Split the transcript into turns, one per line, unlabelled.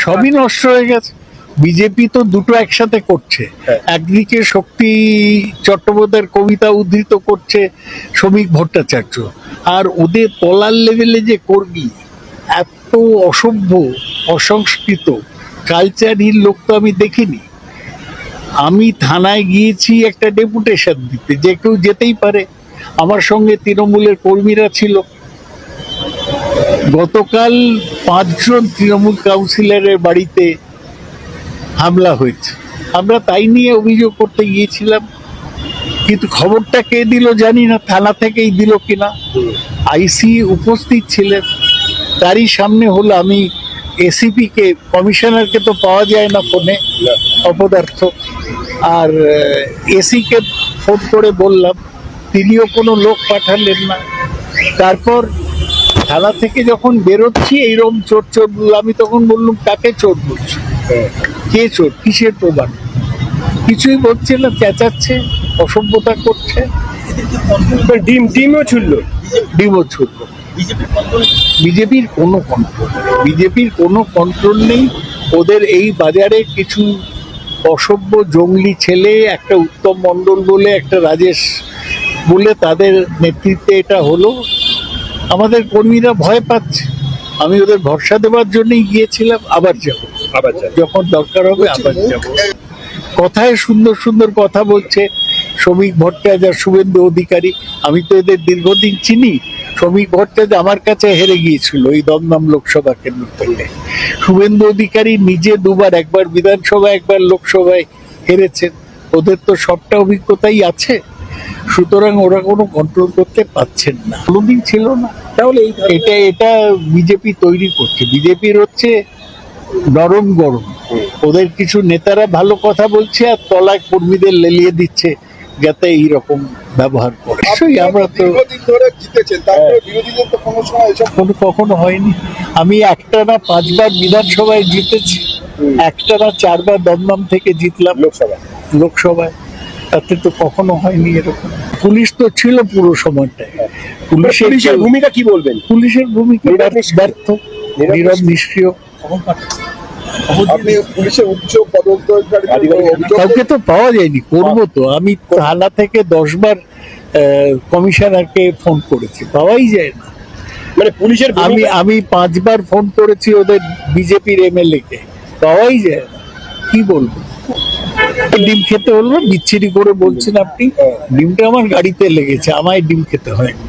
সবই নষ্ট হয়ে গেছে। বিজেপি তো দুটো একসাথে করছে, একদিকে শক্তি চট্টোপাধ্যায়ের কবিতা উদ্ধৃত করছে শ্রমিক ভট্টাচার্য, আর ওদের তলার লেভেলে যে কর্মী এত অসভ্য অসংস্কৃত কালচারহীন লোক তো আমি দেখিনি। আমি থানায় গিয়েছি একটা ডেপুটেশন দিতে, যে কেউ যেতেই পারে, আমার সঙ্গে তৃণমূলের কর্মীরা ছিল। গতকাল 5 জন তৃণমূল কাউন্সিলরের বাড়িতে হামলা হয়েছে, আমরা তাই নিয়ে অভিযোগ করতে গিয়েছিলাম, কিন্তু খবরটা কে দিল জানি না, থানা থেকেই দিল কিনা। আইসি উপস্থিত ছিলেন, তারই সামনে হলো। আমি এসিপি কে, কমিশনারকে তো পাওয়া যায় না ফোনে, অপদার্থ, আর এসি কে ফোন করে বললাম, তিনিও কোনো লোক পাঠালেন না। তারপর থানা থেকে যখন বেরোচ্ছি এইরকম চোর চোর, আমি তখন বললাম কাকে চোর বলছি, কে চোর, কিসের প্রমাণ? কিছুই বলছে না, চেঁচাচ্ছে, অসভ্যতা করছে। ডিমও ছুড়লো। বিজেপির কোনো কন্ট্রোল নেই। ওদের এই বাজারে কিছু অসভ্য জঙ্গলি ছেলে, একটা উত্তম মণ্ডল বলে, একটা রাজেশ বলে, তাদের নেতৃত্বে এটা হলো। আমাদের কর্মীরা ভয় পাচ্ছে। আমি ওদের ভরসা দেওয়ার জন্যই গিয়েছিলাম, আবার যাব, যখন দরকার হবে আবার যাব। কথায় সুন্দর সুন্দর কথা বলছে শ্রমিক ভট্টাচার্য, শুভেন্দু অধিকারী। আমি তো এদের দীর্ঘদিন চিনি। শ্রমিক ভট্টাচার্য আমার কাছে হেরে গিয়েছিল এই দমদম লোকসভা কেন্দ্র থেকে। শুভেন্দু অধিকারী নিজে দুবার, একবার বিধানসভায় একবার লোকসভায় হেরেছেন। ওদের তো সবটা অভিজ্ঞতাই আছে, সুতরাং ওরা কোনো কন্ট্রোল করতে পারছেন না, কোনোদিন ছিল না। তাহলে এটা বিজেপি তৈরি করছে। বিজেপির হচ্ছে নরম গরম, ওদের কিছু নেতারা ভালো কথা বলছে আর তলায় কর্মীদের লেলিয়ে দিচ্ছে যাতে এইরকম ব্যবহার করে। আমরা তো কখনো হয়নি। আমি একটানা 5 বার বিধানসভায় জিতেছি, একটানা 4 বার দমদম থেকে জিতলাম লোকসভায়, তাতে তো কখনো হয়নি এরকম। পুলিশ তো ছিল পুরো সময়টায়। পুলিশের ভূমিকা কি বলবেন? পুলিশের ভূমিকা ব্যর্থ, নীরব, নিষ্ক্রিয়। কাউকে তো পাওয়া যায়নি, করবো তো। আমি থানা থেকে 10 বার কমিশনারকে ফোন করেছি, পাওয়াই যায় না। মানে পুলিশের আমি 5 বার ফোন করেছি ওদের বিজেপির এমএলএ কে, পাওয়াই যায় না। কি বলবো? ডিম খেতে হলো, বিচ্ছিরি করে বলছেন আপনি। ডিমটা আমার গাড়িতে লেগেছে, আমায় ডিম খেতে হয়নি।